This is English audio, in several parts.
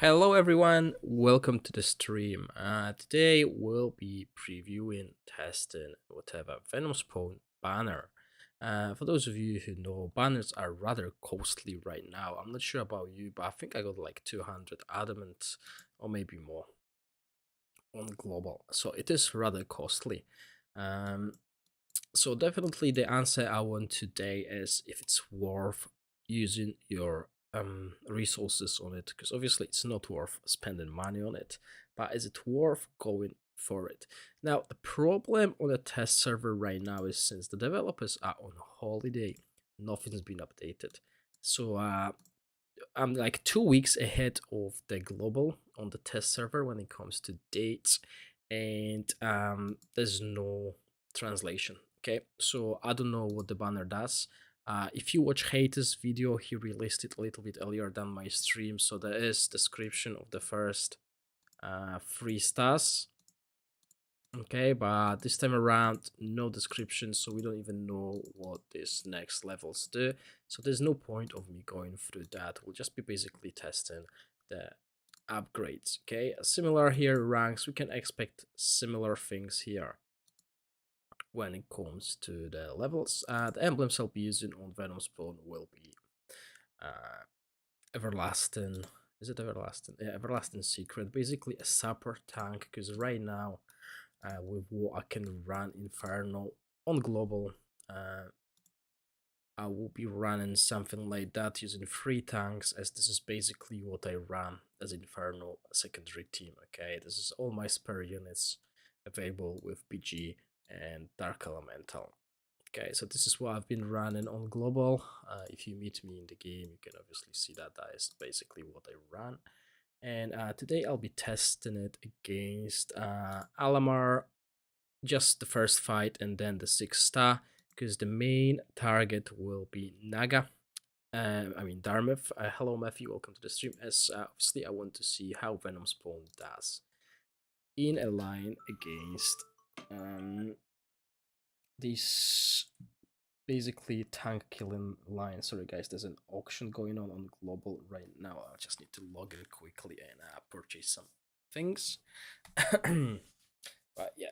Hello everyone, welcome to the stream. Today we'll be previewing, testing, whatever, Venom Spawn banner. For those of you who know, banners are rather costly right now. I'm not sure about you, but I think I got like 200 adamant or maybe more on global. So it is rather costly. Um, so definitely the answer I want today is if it's worth using your resources on it, because obviously it's not worth spending money on it, but is it worth going for it? Now the problem on the test server right now is since the developers are on holiday, nothing's been updated. So I'm like 2 weeks ahead of the global on the test server when it comes to dates, and there's no translation. Okay, so I don't know what the banner does. If you watch Hater's video, he released it a little bit earlier than my stream, so there is description of the first 3 stars. Okay, but this time around, no description, so we don't even know what these next levels do. So there's no point of me going through that. We'll just be basically testing the upgrades. Okay, similar here, ranks. We can expect similar things here when it comes to the levels. The emblems I'll be using on Venom Spawn will be uh, Everlasting. Is it Everlasting? Yeah, Everlasting Secret. Basically a support tank, because right now with what I can run Inferno on global. Uh, I will be running something like that using 3 tanks, as this is basically what I run as Inferno secondary team. Okay, this is all my spare units available with PG and Dark Elemental. Okay, so this is what I've been running on global. If you meet me in the game, you can obviously see that that is basically what I run. And today I'll be testing it against Alamar, just the first fight and then the 6 star, because the main target will be Naga. Darmith. Hello, Matthew. Welcome to the stream. As obviously, I want to see how Venom Spawn does in a line against these basically tank killing line. Sorry, guys, there's an auction going on global right now. I just need to log in quickly and purchase some things. But yeah,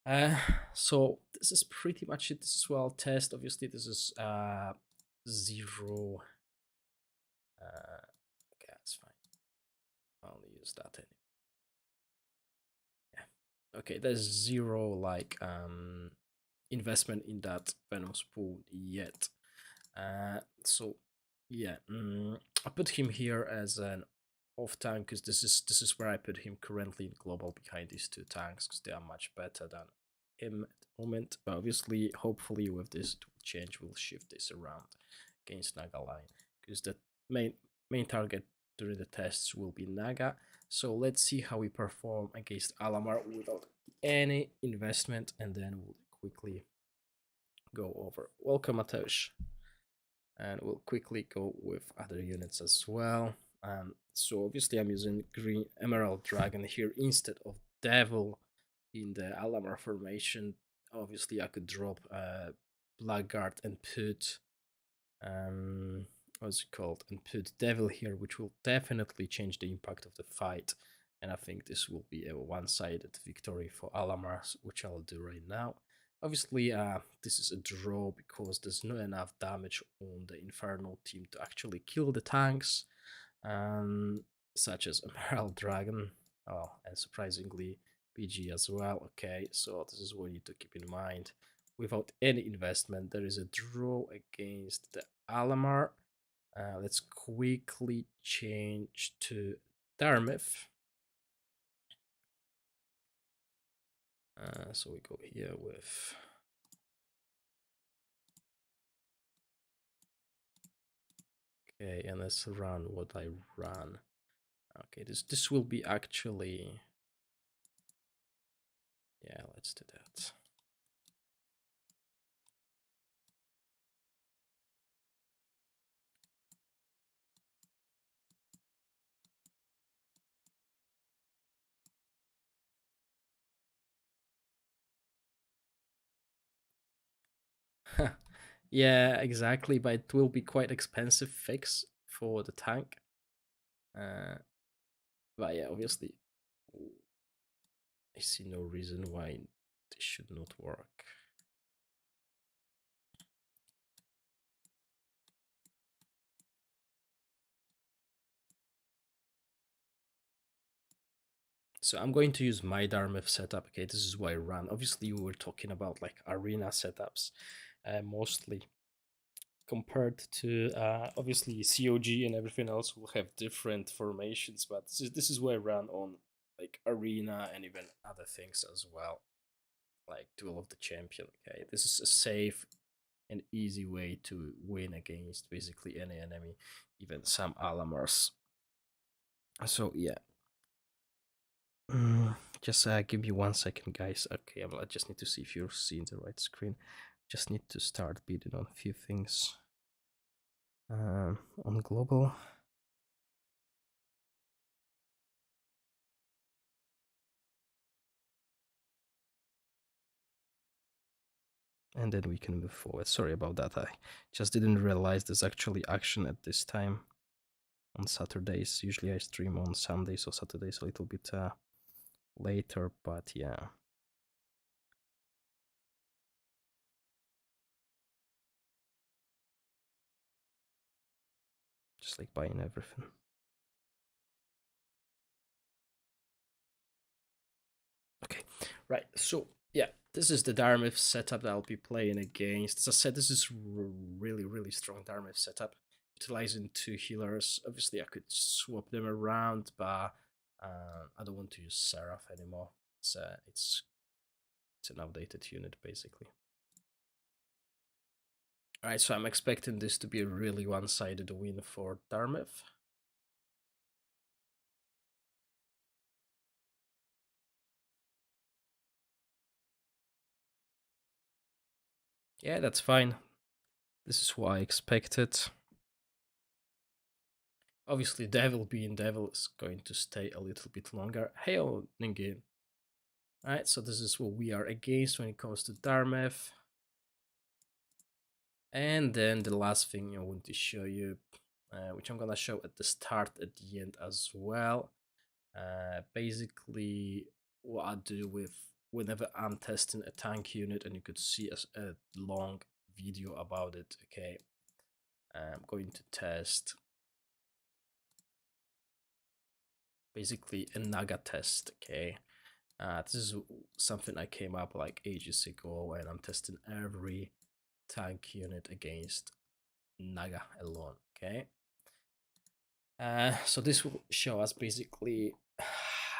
Uh, so this is pretty much it. This is well test. Obviously, this is zero. Okay, that's fine. I'll use that anyway. Yeah. Okay, there's zero like investment in that Venom spool yet. So yeah, I put him here as an off tank because this is where I put him currently in global behind these 2 tanks because they are much better than him at the moment. But obviously, hopefully, with this change, we'll shift this around against Naga line because the main target during the tests will be Naga. So let's see how we perform against Alamar without any investment, and then we'll quickly go over. Welcome, Mateusz. And we'll quickly go with other units as well. So obviously I'm using green Emerald Dragon here instead of Devil in the Alamar formation. Obviously I could drop Blackguard and put what's it called, and put Devil here, which will definitely change the impact of the fight. And I think this will be a one-sided victory for Alamar, which I'll do right now. Obviously, this is a draw because there's not enough damage on the Infernal team to actually kill the tanks, such as Emerald Dragon, and surprisingly, PG as well. Okay, so this is what you need to keep in mind. Without any investment, there is a draw against the Alamar. Let's quickly change to Darmith. So we go here with okay, and let's run what I run. Okay, this will be actually, yeah, let's do that. Yeah, exactly, but it will be quite expensive fix for the tank. But yeah, obviously, I see no reason why this should not work. So I'm going to use my Darmif setup. Okay, this is what I run. Obviously, we were talking about like arena setups, mostly compared to obviously COG and everything else will have different formations, but this is where I run on like arena and even other things as well, like Duel of the Champion. Okay, this is a safe and easy way to win against basically any enemy, even some Alamars. So yeah. Just give me 1 second, guys. Okay, I just need to see if you're seeing the right screen. Just need to start bidding on a few things. On global. And then we can move forward. Sorry about that. I just didn't realize there's actually action at this time on Saturdays. Usually I stream on Sundays or Saturdays a little bit later, but yeah. Just like buying everything. Okay, right. So yeah, this is the Darmith setup that I'll be playing against. As I said, this is really strong Darmith setup, utilizing two healers. Obviously, I could swap them around, but I don't want to use Seraph anymore. It's an outdated unit basically. All right, so I'm expecting this to be a really one-sided win for Darmith. Yeah, that's fine. This is what I expected. Obviously, Devil being Devil is going to stay a little bit longer. Hail, Ningi. Alright, so this is what we are against when it comes to Darmeth. And then the last thing I want to show you, which I'm gonna show at the start, at the end as well. Basically, what I do with whenever I'm testing a tank unit, and you could see a long video about it. Okay, I'm going to test basically a Naga test. Okay, this is something I came up like ages ago when I'm testing every tank unit against Naga alone. Okay, so this will show us basically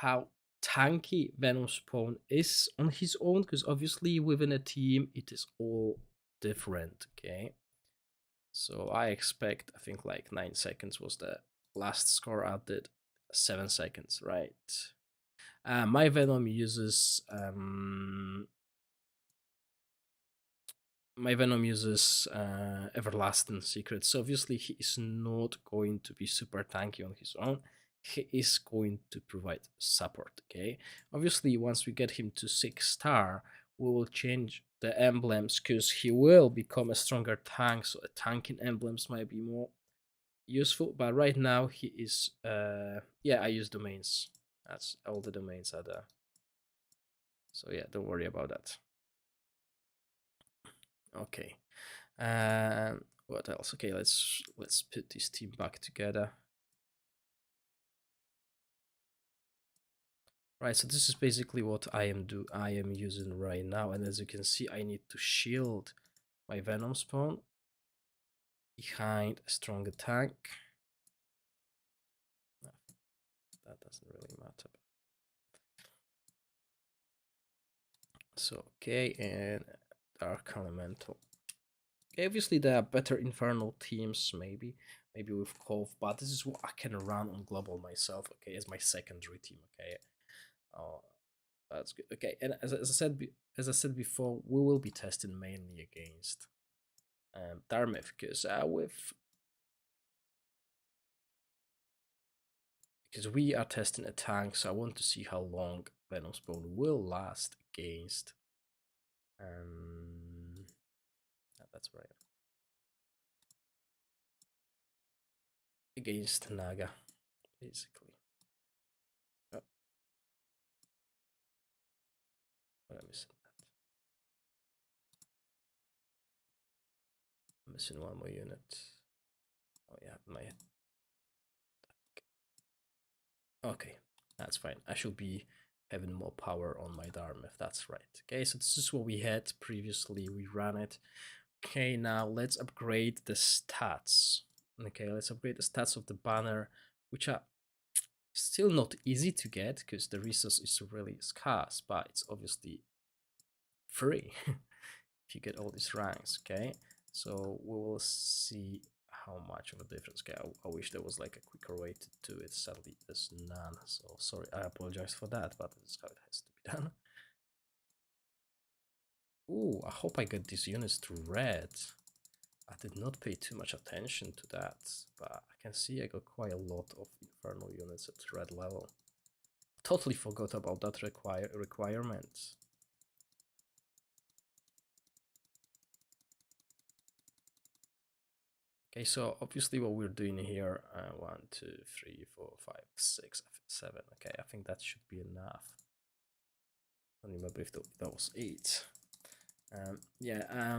how tanky Venom Spawn is on his own, because obviously within a team it is all different. Okay, so I expect, I think like 9 seconds was the last score I did. 7 seconds, right? My Venom uses Everlasting Secret. So obviously he is not going to be super tanky on his own. He is going to provide support. Okay. Obviously, once we get him to 6-star, we will change the emblems because he will become a stronger tank. So a tanking emblems might be more useful. But right now he is. Yeah, I use domains. That's all the domains are there. So yeah, don't worry about that. Okay. What else? Okay, let's put this team back together. Right, so this is basically what I am using right now, and as you can see, I need to shield my Venom spawn behind a stronger tank. That doesn't really matter. So okay, and Dark Elemental. Okay, obviously there are better Infernal teams, maybe with Cove, but this is what I can run on global myself. Okay, as my secondary team. Okay, that's good. Okay, and as I said before, we will be testing mainly against Darmith because we are testing a tank, so I want to see how long Venom Spawn will last against. That's right. Against Naga, basically. missing that. I'm missing one more unit. Oh yeah, my okay, that's fine. I should be having more power on my Dharma if that's right. Okay, so this is what we had previously. We ran it. Okay, now let's upgrade the stats. Okay, let's upgrade the stats of the banner, which are still not easy to get because the resource is really scarce, but it's obviously free if you get all these ranks. Okay, so we will see how much of a difference. Okay, I wish there was like a quicker way to do it. Sadly, there's none. So sorry, I apologize for that, but this is how it has to be done. Ooh, I hope I get these units to red. I did not pay too much attention to that, but I can see I got quite a lot of Infernal units at red level. Totally forgot about that requirement. Okay, so obviously what we're doing here, 1, 2, 3, 4, 5, 6, 7. Okay, I think that should be enough. I don't remember if that was 8. Yeah,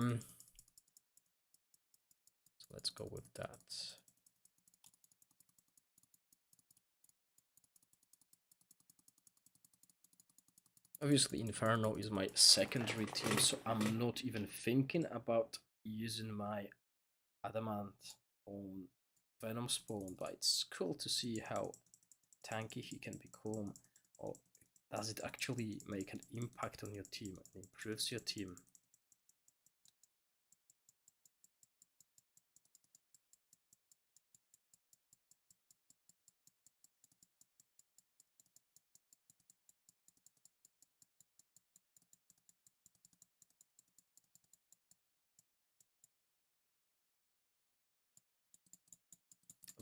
so let's go with that. Obviously, Inferno is my secondary team, so I'm not even thinking about using my Adamant on Venom spawn, but it's cool to see how tanky he can become, or does it actually make an impact on your team and improves your team.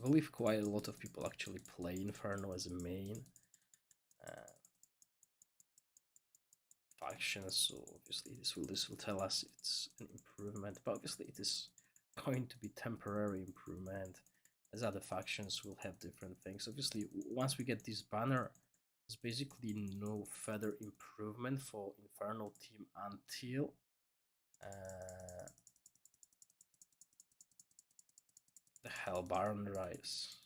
I believe quite a lot of people actually play Inferno as a main faction, so obviously this will tell us if it's an improvement, but obviously it is going to be temporary improvement, as other factions will have different things. Obviously, once we get this banner, there's basically no further improvement for Infernal team until the Hell Baron rise.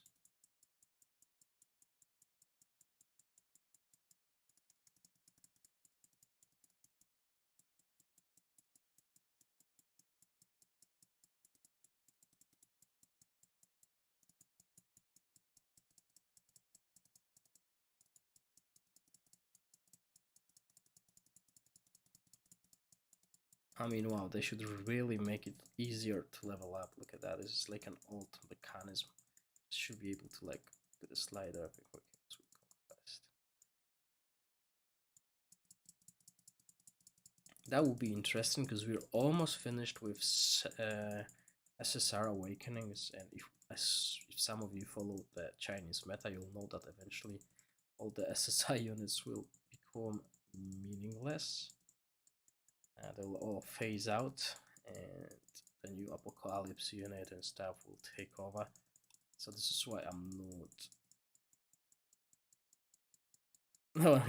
I mean, wow, they should really make it easier to level up. Look at that. This is like an alt mechanism. Should be able to like do the slider before it gets fast. That would be interesting because we're almost finished with SSR Awakenings, and if some of you follow the Chinese meta, you'll know that eventually all the SSI units will become meaningless. They'll all phase out, and the new Apocalypse unit and stuff will take over. So this is why I'm not. No,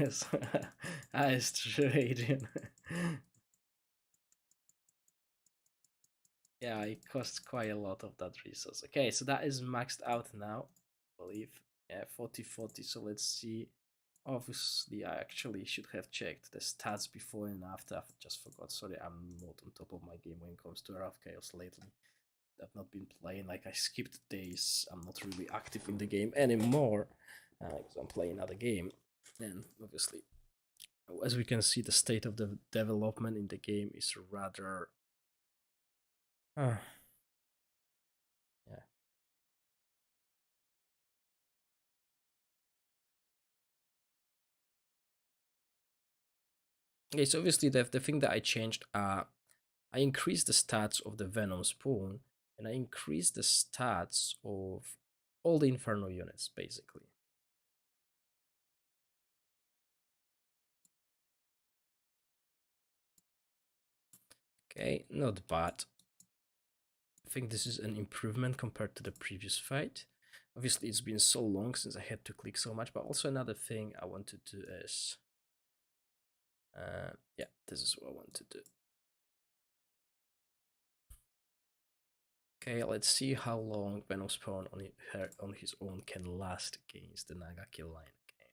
it's trading. Yeah, it costs quite a lot of that resource. Okay, so that is maxed out now, I believe. Yeah, 40-40. So let's see. Obviously, I actually should have checked the stats before and after. I just forgot. Sorry, I'm not on top of my game when it comes to Wrath Chaos lately. I've not been playing. Like, I skipped days. I'm not really active in the game anymore because I'm playing another game. And obviously, as we can see, the state of the development in the game is rather yeah. Okay, so obviously the thing that I changed, I increased the stats of the Venom spawn, and I increased the stats of all the Inferno units, basically. Okay, not bad. I think this is an improvement compared to the previous fight. Obviously, it's been so long since I had to click so much, but also another thing I want to do is Yeah, this is what I want to do. Okay, let's see how long Venom Spawn on his own can last against the Nagaki line. Okay,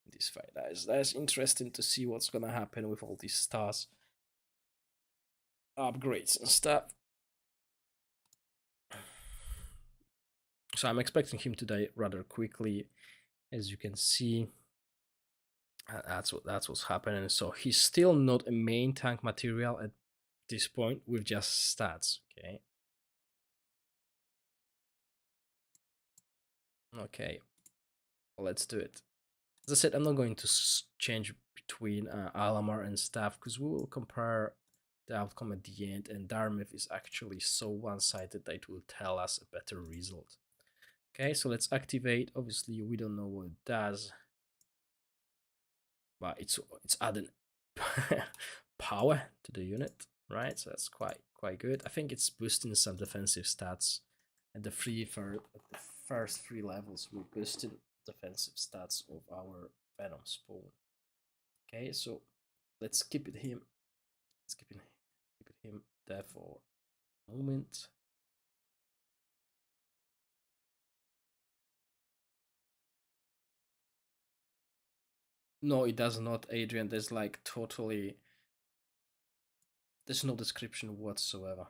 in this fight, that's interesting to see what's gonna happen with all these stars, upgrades and stuff. So I'm expecting him to die rather quickly, as you can see. That's what's happening. So he's still not a main tank material at this point with just stats. Okay. Okay. Let's do it. As I said, I'm not going to change between Alamar and staff because we will compare the outcome at the end, and Darmith is actually so one-sided that it will tell us a better result. Okay, so let's activate. Obviously, we don't know what it does, but it's adding power to the unit, right? So that's quite good. I think it's boosting some defensive stats at the first three levels. We're boosting defensive stats of our Venom spawn. Okay, so let's keep it him. Let's keep it him there for a moment. No, it does not, Adrian. There's like totally. There's no description whatsoever.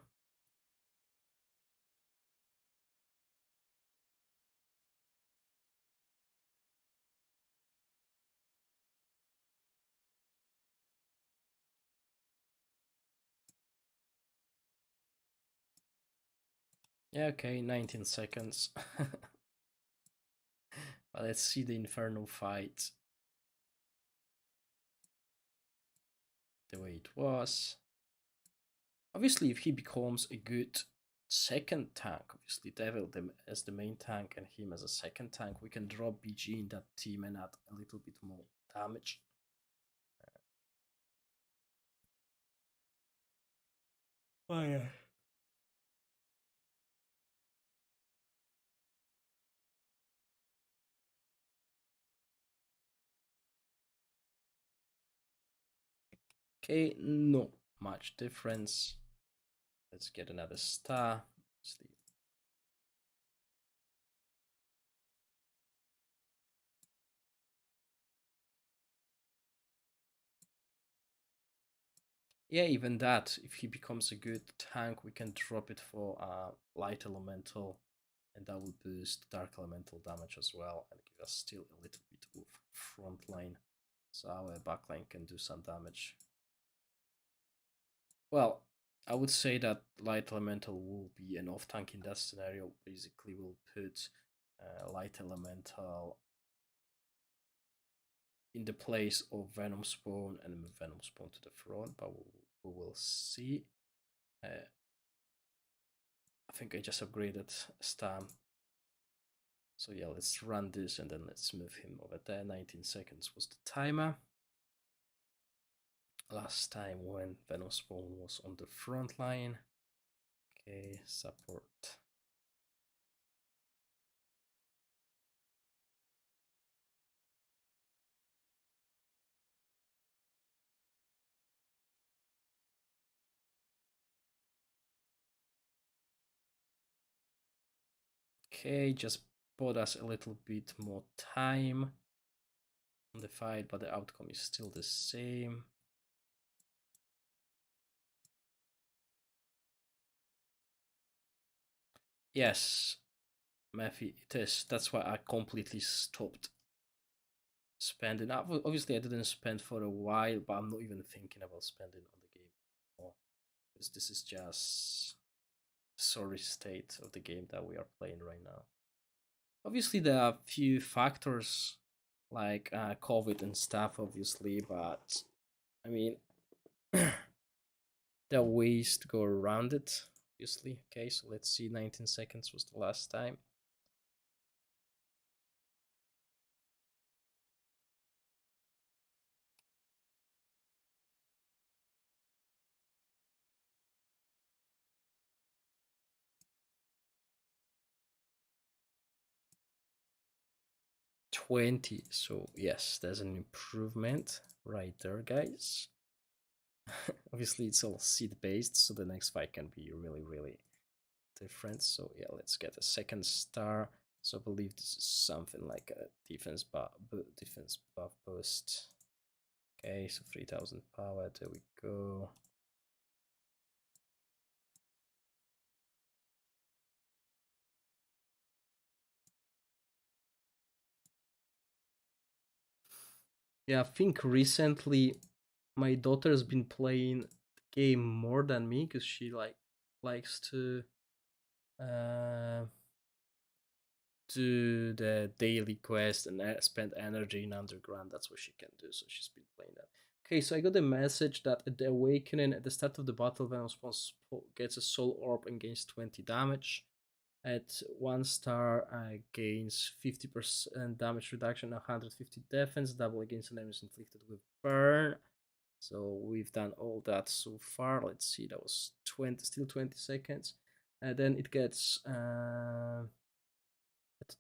Yeah, okay, 19 seconds. But let's see the Inferno fight the way it was. Obviously, if he becomes a good second tank, obviously Devil as the main tank and him as a second tank, we can drop BG in that team and add a little bit more damage. Oh yeah. Okay, not much difference. Let's get another star. Yeah, even that, if he becomes a good tank, we can drop it for light elemental, and that will boost dark elemental damage as well, and give us still a little bit of front line, so our backline can do some damage. Well, I would say that light elemental will be an off tank in that scenario. Basically, we'll put light elemental in the place of Venom Spawn and move Venom Spawn to the front, but we will see. I think I just upgraded Stam. So yeah, let's run this and then let's move him over there. 19 seconds was the timer. Last time when Venom Spawn was on the front line. Okay, support. Okay, just bought us a little bit more time on the fight, but the outcome is still the same. Yes, Matthew, it is. That's why I completely stopped spending. Obviously, I didn't spend for a while, but I'm not even thinking about spending on the game anymore, because this is just sorry state of the game that we are playing right now. Obviously, there are a few factors like COVID and stuff, obviously, but I mean, there are ways to go around it, obviously. Okay, so let's see, 19 seconds was the last time. 20. So yes, there's an improvement right there, guys. Obviously, it's all seed based, so the next fight can be really, really different. So yeah, let's get a second star. So I believe this is something like a defense buff boost. Okay, so 3000 power. There we go. Yeah, I think recently my daughter's been playing the game more than me because she likes to uh do the daily quest and spend energy in underground. That's what she can do. So she's been playing that. Okay, so I got a message that at the awakening at the start of the battle, Venom gets a soul orb and gains 20 damage. At 1 star, gains 50% damage reduction, 150 defense, double against enemies inflicted with burn. So we've done all that so far. Let's see, that was 20, still 20 seconds. And then it gets at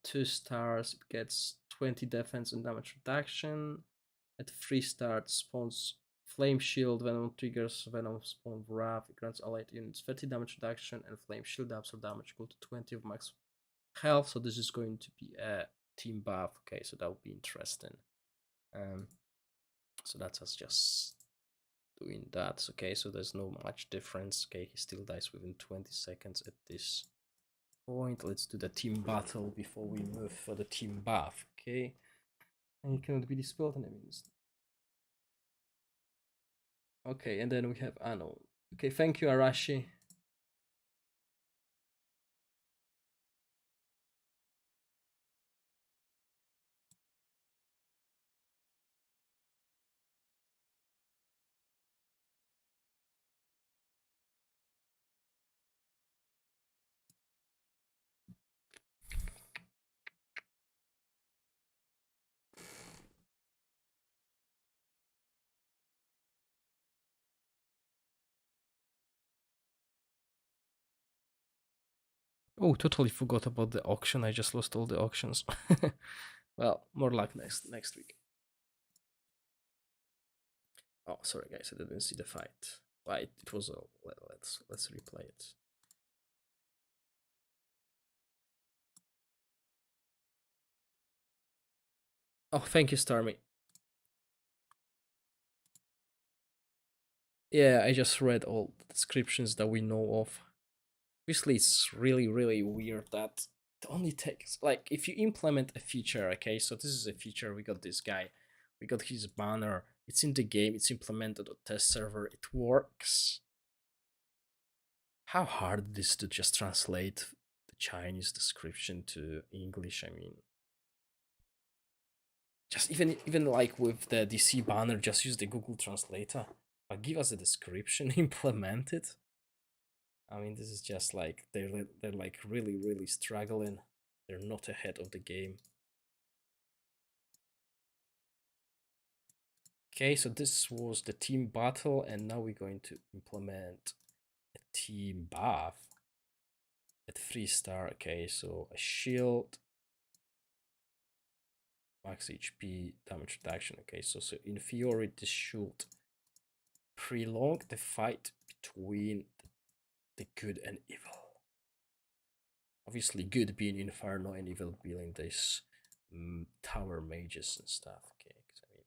2 stars, it gets 20 defense and damage reduction. At 3 stars, spawns Flame Shield. Venom triggers Venom Spawn Wrath. It grants allied units 30 damage reduction, and Flame Shield absorb damage equal to 20 of max health. So this is going to be a team buff. Okay, so that would be interesting. So that's us just doing that. Okay, so there's no much difference. Okay, he still dies within 20 seconds at this point. Let's do the team battle before we move for the team buff. Okay, and you cannot be dispelled enemies. Okay, and then we have Ano. Okay, thank you, Arashi. Oh, totally forgot about the auction. I just lost all the auctions. Well, more luck next week. Oh, sorry guys, I didn't see the fight. Right, it was a let's replay it. Oh, thank you, Starmy. Yeah, I just read all the descriptions that we know of. Obviously, it's really, really weird that it only takes, like, if you implement a feature, okay, so this is a feature, we got this guy, we got his banner, it's in the game, it's implemented on test server, it works. How hard it is to just translate the Chinese description to English, I mean. Just even like with the DC banner, just use the Google Translator. But give us a description, implement it. I mean, this is just like they're like really, really struggling. They're not ahead of the game. Okay, so this was the team battle, and now we're going to implement a team buff at 3 star. Okay, so a shield, max HP, damage reduction. Okay, so inferiority should prolong the fight between the good and evil. Obviously, good being Inferno and evil being this tower mages and stuff. Okay, I mean,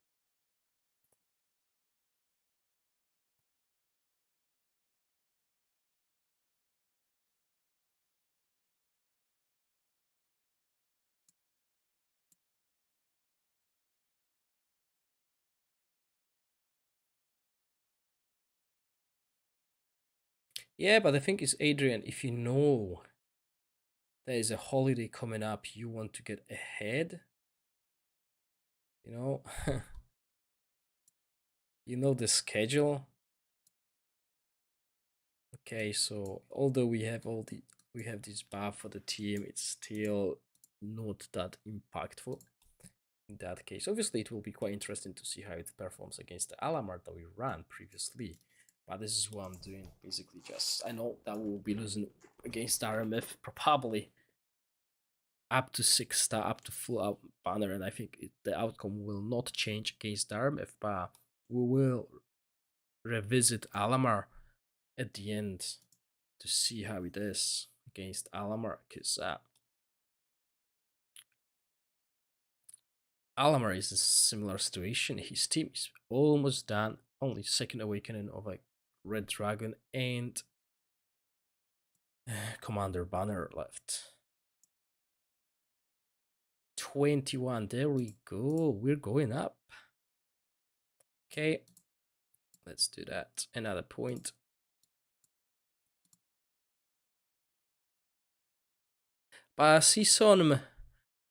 yeah, but the thing is, Adrian, if you know there is a holiday coming up, you want to get ahead, you know, you know the schedule. Okay, so although we have this buff for the team, it's still not that impactful. In that case, obviously, it will be quite interesting to see how it performs against the Alamar that we ran previously. But this is what I'm doing, basically. Just I know that we'll be losing against RMF probably. up to 6 star, up to full out banner, and I think the outcome will not change against Darmif, but we will revisit Alamar at the end to see how it is against Alamar, because Alamar is in a similar situation. His team is almost done, only second awakening of a Red Dragon and Commander Banner left. 21, there we go, we're going up. Okay, let's do that. Another point. But Season,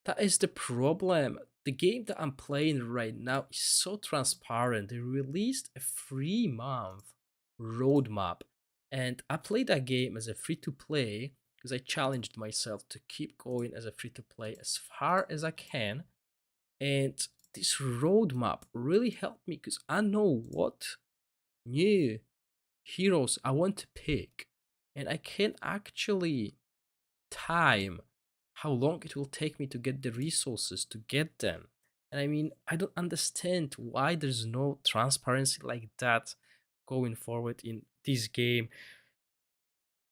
that is the problem. The game that I'm playing right now is so transparent. They released a 3-month roadmap, and I played that game as a free to play because I challenged myself to keep going as a free to play as far as I can. And this roadmap really helped me because I know what new heroes I want to pick, and I can actually time how long it will take me to get the resources to get them. And I mean, I don't understand why there's no transparency like that going forward in this game,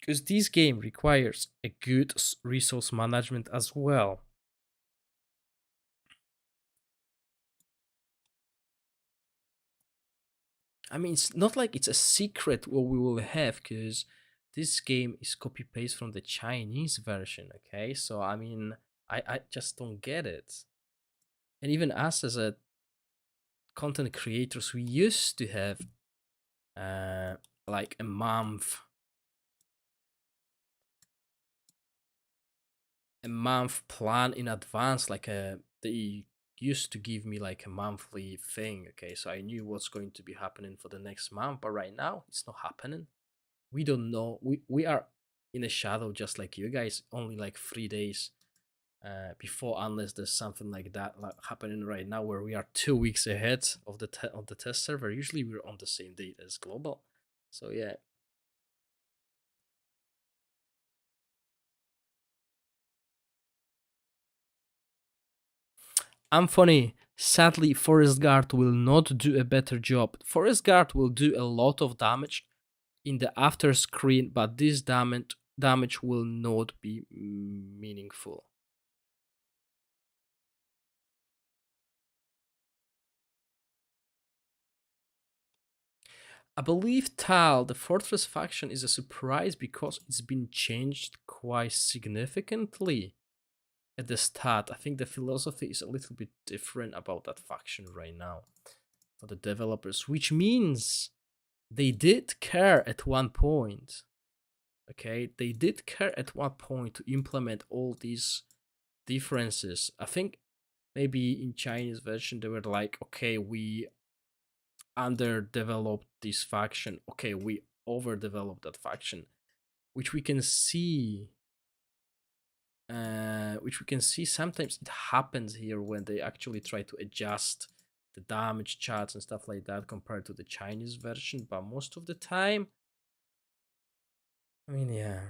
because this game requires a good resource management as well. I mean, it's not like it's a secret what we will have, because this game is copy paste from the Chinese version. Okay, so I mean, I just don't get it. And even us as a content creators, we used to have uh like a month plan in advance, like they used to give me like a monthly thing. Okay, so I knew what's going to be happening for the next month, but right now it's not happening. We don't know. We are in a shadow just like you guys, only like 3 days before, unless there's something like that like happening right now where we are 2 weeks ahead of the test server. Usually we're on the same date as global. So yeah. Anthony, sadly, Forest Guard will not do a better job. Forest Guard will do a lot of damage in the after screen, but this damage will not be meaningful. I believe Tal, the Fortress faction, is a surprise because it's been changed quite significantly at the start. I think the philosophy is a little bit different about that faction right now for the developers, which means they did care at one point. Okay, they did care at one point to implement all these differences. I think maybe in Chinese version they were like, okay, we underdeveloped this faction. Okay, we overdeveloped that faction, which we can see. Which we can see sometimes it happens here when they actually try to adjust the damage charts and stuff like that compared to the Chinese version. But most of the time, I mean, yeah.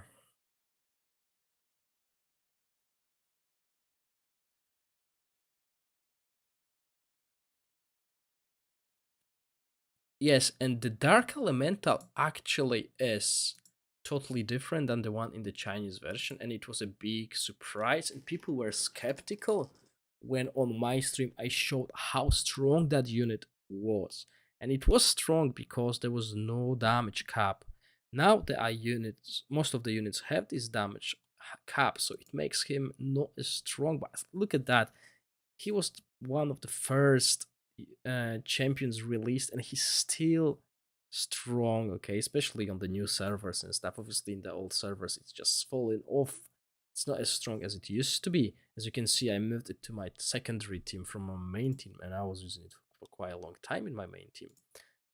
Yes, and the Dark Elemental actually is totally different than the one in the Chinese version, and it was a big surprise, and people were skeptical when on my stream I showed how strong that unit was. And it was strong because there was no damage cap. Now there are units, most of the units have this damage cap, so it makes him not as strong. But look at that, he was one of the first champions released, and he's still strong. Okay, especially on the new servers and stuff. Obviously, in the old servers, it's just falling off. It's not as strong as it used to be. As you can see, I moved it to my secondary team from my main team, and I was using it for quite a long time in my main team.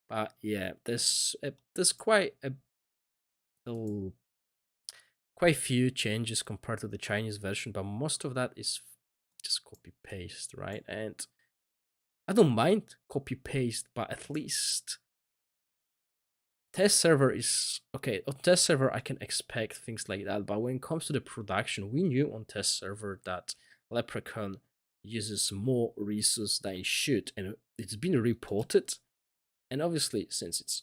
But yeah, there's a quite few changes compared to the Chinese version, but most of that is just copy paste, right? And I don't mind copy paste, but at least test server is okay. On test server, I can expect things like that, but when it comes to the production, we knew on test server that Leprechaun uses more resources than it should, and it's been reported. And obviously, since it's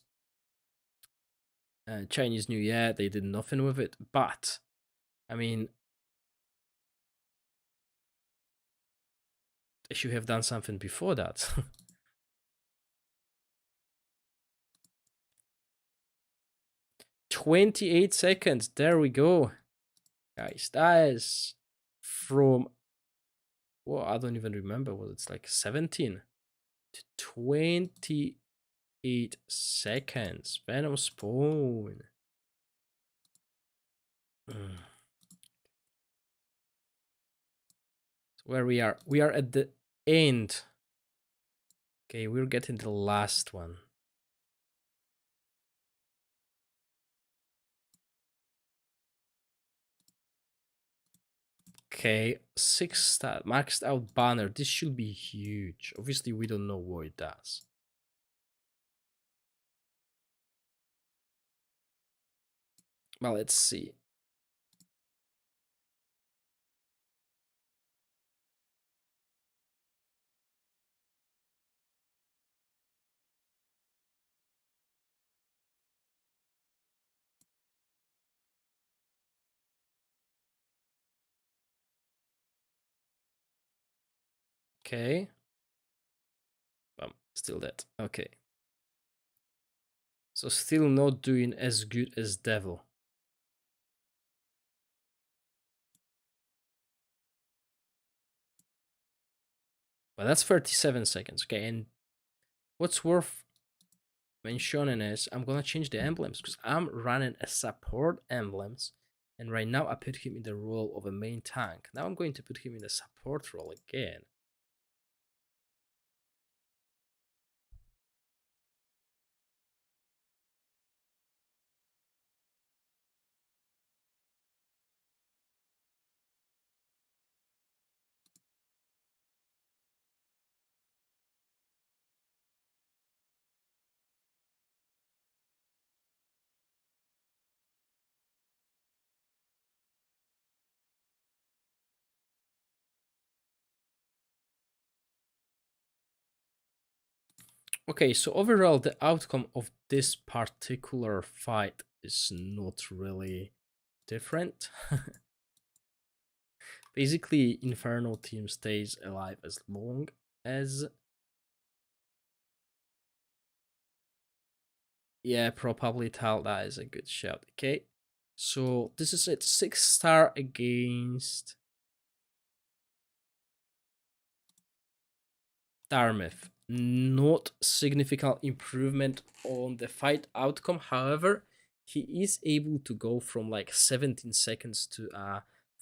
Chinese New Year, they did nothing with it. But I mean, they should have done something before that. 28 seconds. There we go. Guys, that is from, well, I don't even remember what it's like, 17 to 28 seconds. Venom spawn. Where we are at the end. Okay, we're getting the last one. Okay, 6-star maxed out banner. This should be huge. Obviously, we don't know what it does. Well, let's see. Okay. Still dead. Okay. So still not doing as good as Devil. But that's 37 seconds. Okay, and what's worth mentioning is I'm gonna change the emblems because I'm running a support emblems, and right now I put him in the role of a main tank. Now I'm going to put him in the support role again. Okay, so overall, the outcome of this particular fight is not really different. Basically, Inferno team stays alive as long as... Yeah, probably Tal, that is a good shout. Okay, so this is it. 6-star against Darmith. Not significant improvement on the fight outcome. However, he is able to go from like 17 seconds to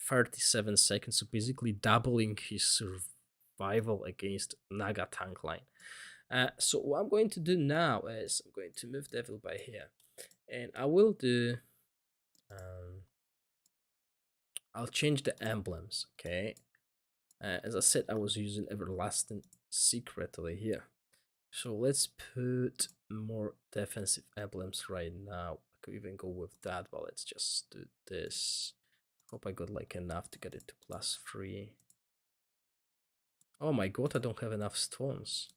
37 seconds. So basically doubling his survival against Naga tank line. So what I'm going to do now is I'm going to move Devil by here. And I will do... I'll change the emblems, okay? As I said, I was using Everlasting secretly here. So let's put more defensive emblems right now. I could even go with that, but let's just do this. Hope I got like enough to get it to +3. Oh my god, I don't have enough stones.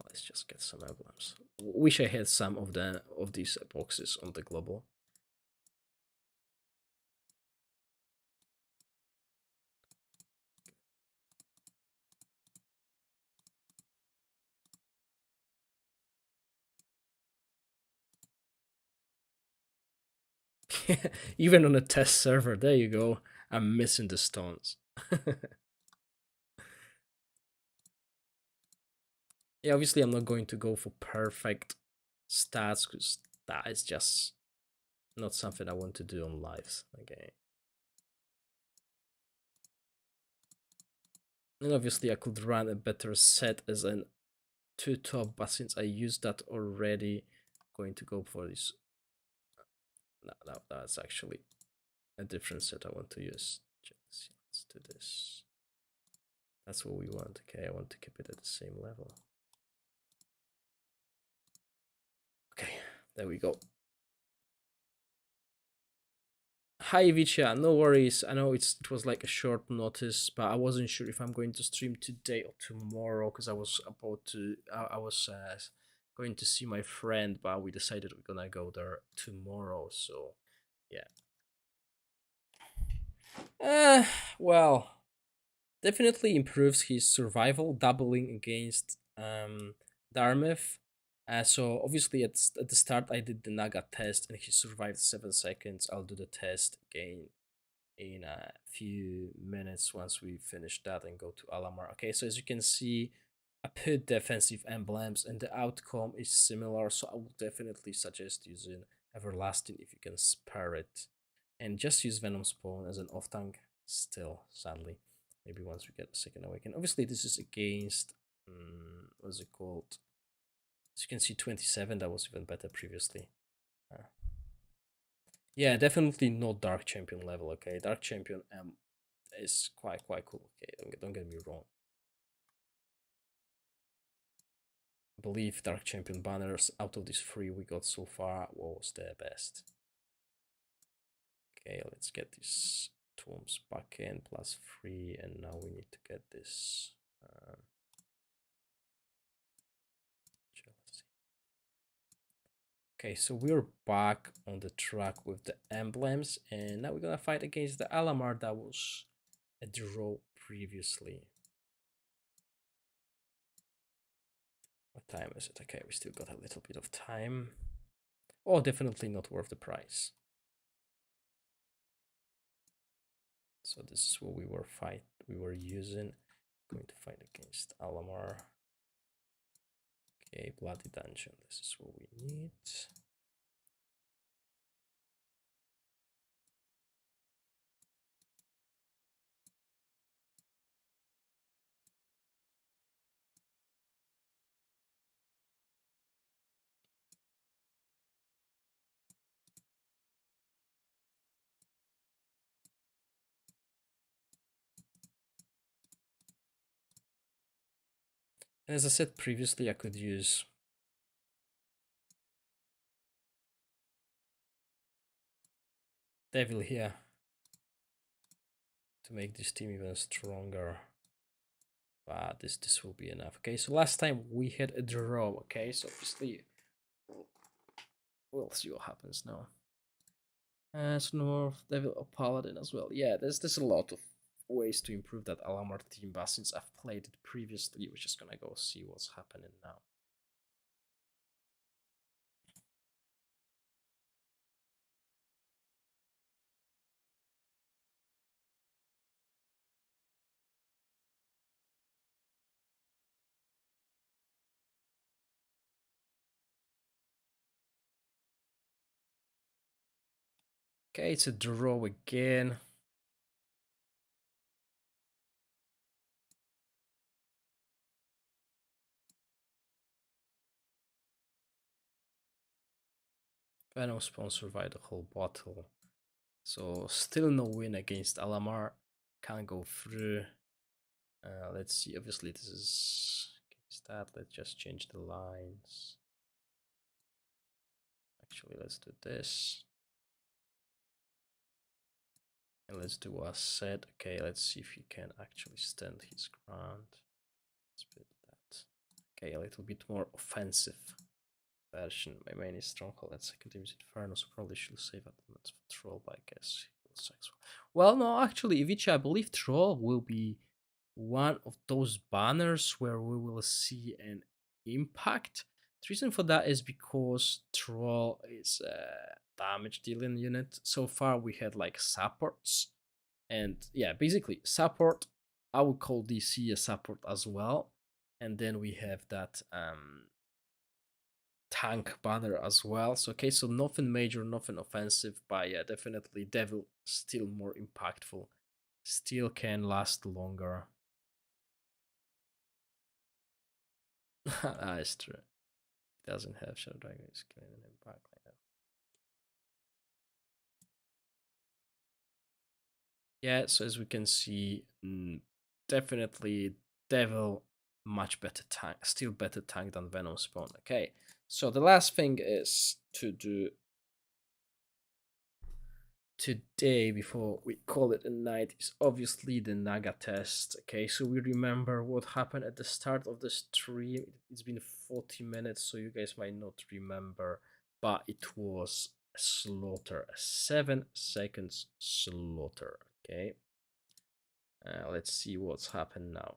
Let's just get some emblems. Wish I had some of these boxes on the global. Even on a test server, there you go. I'm missing the stones. Yeah, obviously I'm not going to go for perfect stats because that is just not something I want to do on lives. Okay. And obviously I could run a better set as an 2-top, but since I used that already, I'm going to go for this. No, that's actually a different set I want to use. Let's do this. That's what we want. Okay, I want to keep it at the same level. Okay, there we go. Hi Vicha, no worries. I know it was like a short notice, but I wasn't sure if I'm going to stream today or tomorrow because I was about to. I was going to see my friend, but we decided we're gonna go there tomorrow. So yeah. Uh, well, definitely improves his survival, doubling against Darmith. So obviously at the start I did the Naga test and he survived 7 seconds. I'll do the test again in a few minutes once we finish that and go to Alamar. Okay, so as you can see, I put defensive emblems and the outcome is similar, so I would definitely suggest using Everlasting if you can spare it. And just use Venom Spawn as an off tank still, sadly. Maybe once we get the second awaken. Obviously, this is against what's it called? As you can see, 27, that was even better previously. Uh, yeah, definitely not Dark Champion level, okay? Dark Champion is quite cool, okay? Don't get me wrong. I believe Dark Champion banners out of these three we got so far was the best. Okay, let's get these tombs back in +3, and now we need to get this jealousy. Okay, so we're back on the track with the emblems, and now we're gonna fight against the Alamar that was a draw previously. What time is it? Okay, we still got a little bit of time. Oh, definitely not worth the price. So this is what we were using. Going to fight against Alamar. Okay, Bloody Dungeon. This is what we need. And as I said previously, I could use Devil here to make this team even stronger. But this will be enough. Okay, so last time we had a draw. Okay, so obviously we'll see what happens now. As North Devil or Paladin as well. Yeah, there's a lot of ways to improve that Alamar team, but since I've played it previously, we're just gonna go see what's happening now. Okay, it's a draw again. Venom Spawn survived the whole battle. So still no win against Alamar. Can't go through. Let's see. Obviously, this is against that. Let's just change the lines. Actually, let's do this. And let's do a set. Okay, let's see if he can actually stand his ground. Let's put that. Okay, a little bit more offensive version. My main is Stronghold and second team is Inferno, so probably should save elements for Troll, but I guess he'll sucks. Well, no, actually, Ivica, I believe Troll will be one of those banners where we will see an impact. The reason for that is because Troll is a damage dealing unit. So far, we had like supports, and yeah, basically support. I would call DC a support as well, and then we have that tank banner as well. So okay, so nothing major, nothing offensive, but yeah, definitely Devil still more impactful, still can last longer. That's true. It doesn't have Shadow Dragon is killing an impact like that. Yeah, so as we can see, definitely Devil much better tank, still better tank than Venom spawn. Okay, so the last thing is to do today before we call it a night is obviously the Naga test. Okay, so we remember what happened at the start of the stream. It's been 40 minutes, so you guys might not remember, but it was a slaughter, a 7 seconds slaughter. Okay, let's see what's happened now.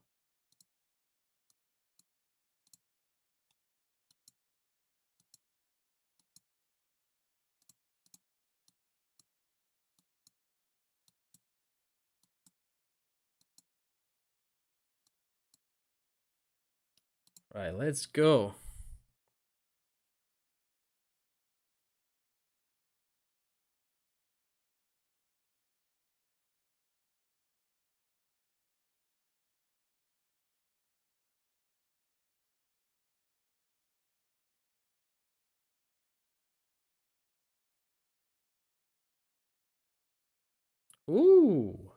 Right, let's go. Ooh,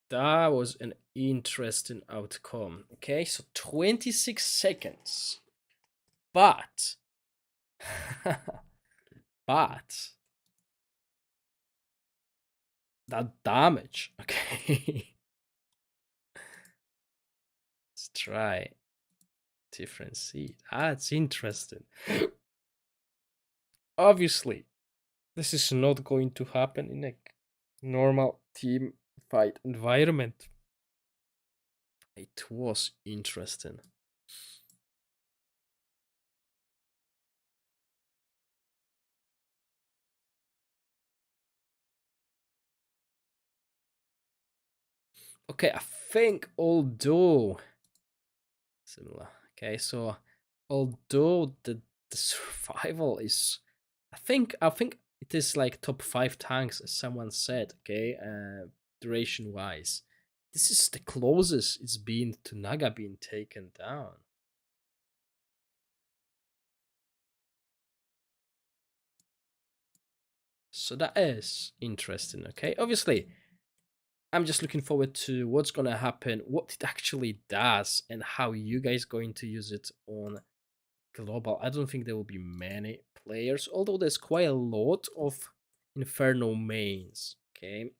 that was an interesting outcome. Okay, so 26 seconds. But, but, that damage. Okay, let's try different seed. That's interesting. Obviously, this is not going to happen in a normal team fight environment. It was interesting. Okay, I think although similar. Okay, so although the survival is, I think it is like top 5 tanks, as someone said. Okay, duration wise, this is the closest it's been to Naga being taken down. So that is interesting. Okay, obviously, I'm just looking forward to what's gonna happen, what it actually does, and how you guys going to use it on global. I don't think there will be many players, although there's quite a lot of Inferno mains. Okay,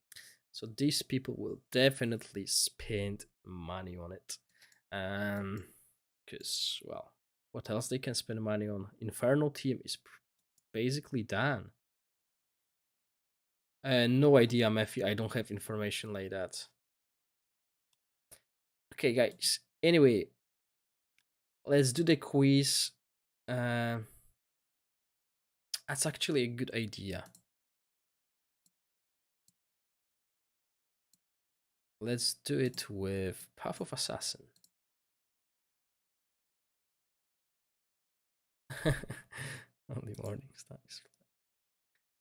so these people will definitely spend money on it, because well, what else they can spend money on? Inferno team is basically done. No idea, Matthew. I don't have information like that. Okay, guys. Anyway, let's do the quiz. Uh, that's actually a good idea. Let's do it with Path of Assassin. Only morning stars.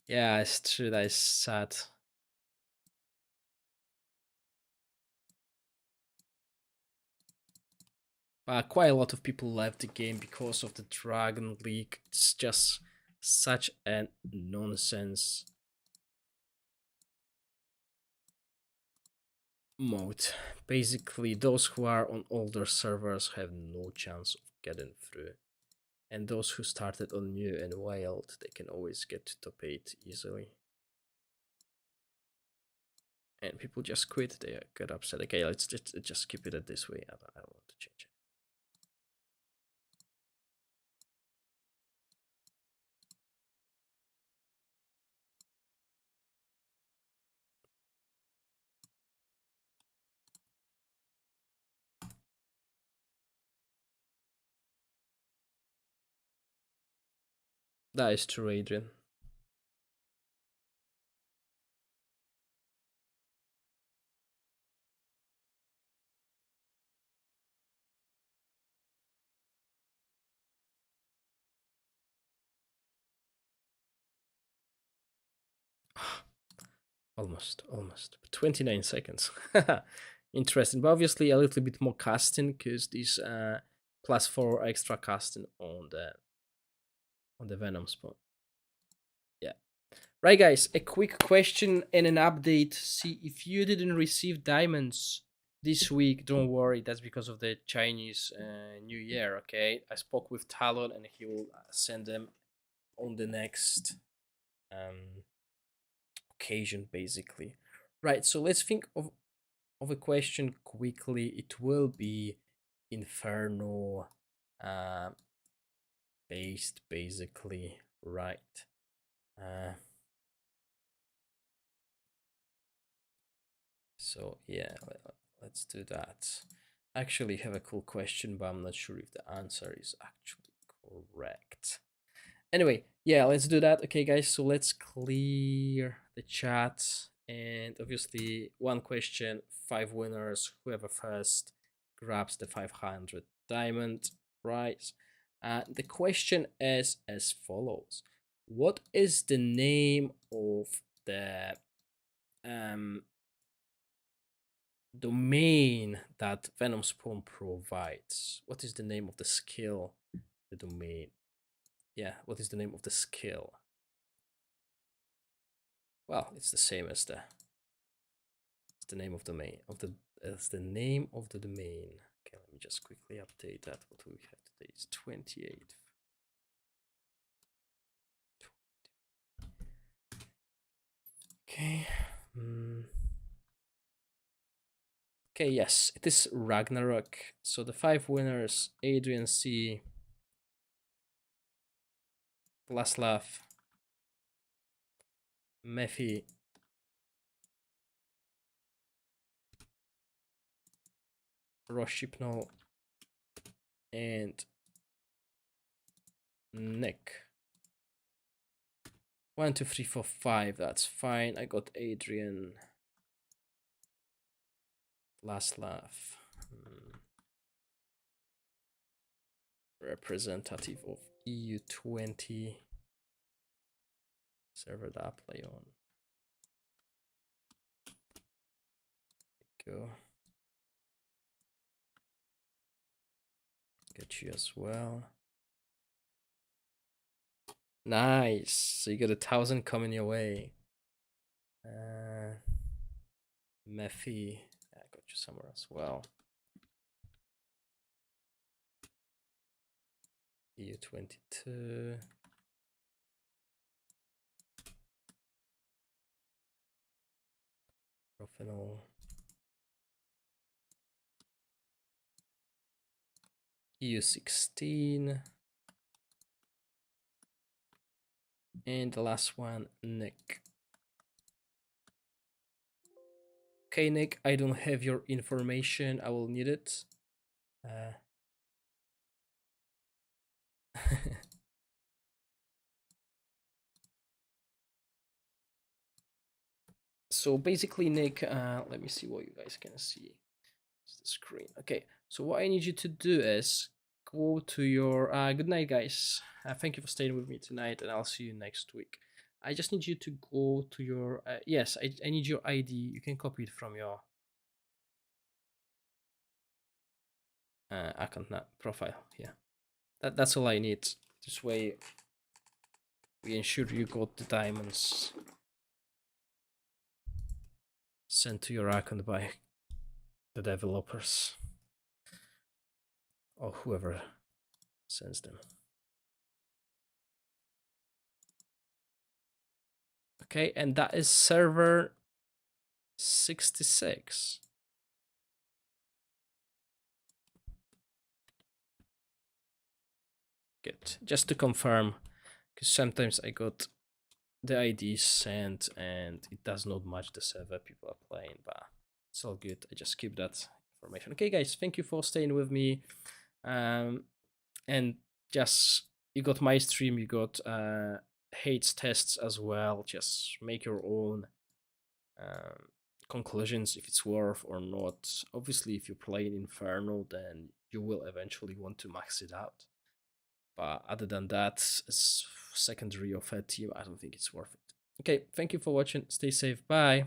Yeah, it's true. That is sad. But quite a lot of people left the game because of the Dragon League. It's just such a nonsense mode. Basically, those who are on older servers have no chance of getting through. And those who started on new and wild, they can always get to top 8 easily. And people just quit, they get upset. Okay, let's just keep it at this way. I don't want to change it. That is true, Adrian. Almost. 29 seconds. Interesting, but obviously a little bit more casting because this +4 extra casting on the Venom spawn. Yeah. Right, guys, a quick question and an update. See, if you didn't receive diamonds this week, don't worry. That's because of the Chinese New Year, okay? I spoke with Talon and he will send them on the next um, occasion, basically. Right, so let's think of a question quickly. It will be Inferno uh, based, basically, right? Uh, So yeah, let's do that. I actually have a cool question, but I'm not sure if the answer is actually correct. Anyway, yeah, let's do that. Okay, guys, so let's clear the chat. And obviously, one question, 5 winners. Whoever first grabs the 500 diamond prize. The question is as follows: what is the name of the um domain that Venom Spawn provides? What is the name of the skill? The domain. Yeah, what is the name of the skill? Well, it's the same as the name of the domain of the as the name of the domain. Okay, let me just quickly update that. What we have today is 28th. Okay. Okay, yes, it is Ragnarok. So the 5 winners: Adrian C, Blaslav, Mephi, Roshipno, and Nick. 1, 2, 3, 4, 5. That's fine. I got Adrian. Last laugh. Representative of EU20. Server that I play on. Go. Get you as well. Nice. So you got 1,000 coming your way. Mephi. I got you somewhere as well. EU22. Profenol. EU16. And the last one, Nick. Okay, Nick, I don't have your information. I will need it. So basically, Nick, let me see what you guys can see. It's the screen. Okay, so what I need you to do is go to your good night, guys. Thank you for staying with me tonight, and I'll see you next week. I just need you to go to your yes, I need your ID. You can copy it from your account profile. Yeah, that's all I need. This way we ensure you got the diamonds sent to your account by the developers or whoever sends them. Okay, and that is server 66. Good. Just to confirm, because sometimes I got the IDs sent and it does not match the server people are playing, but it's all good. I just keep that information. Okay, guys, thank you for staying with me. And just you got my stream, you got hates tests as well. Just make your own conclusions if it's worth or not. Obviously, if you're playing Inferno, then you will eventually want to max it out. But other than that, as secondary or third team, I don't think it's worth it. Okay, thank you for watching. Stay safe. Bye.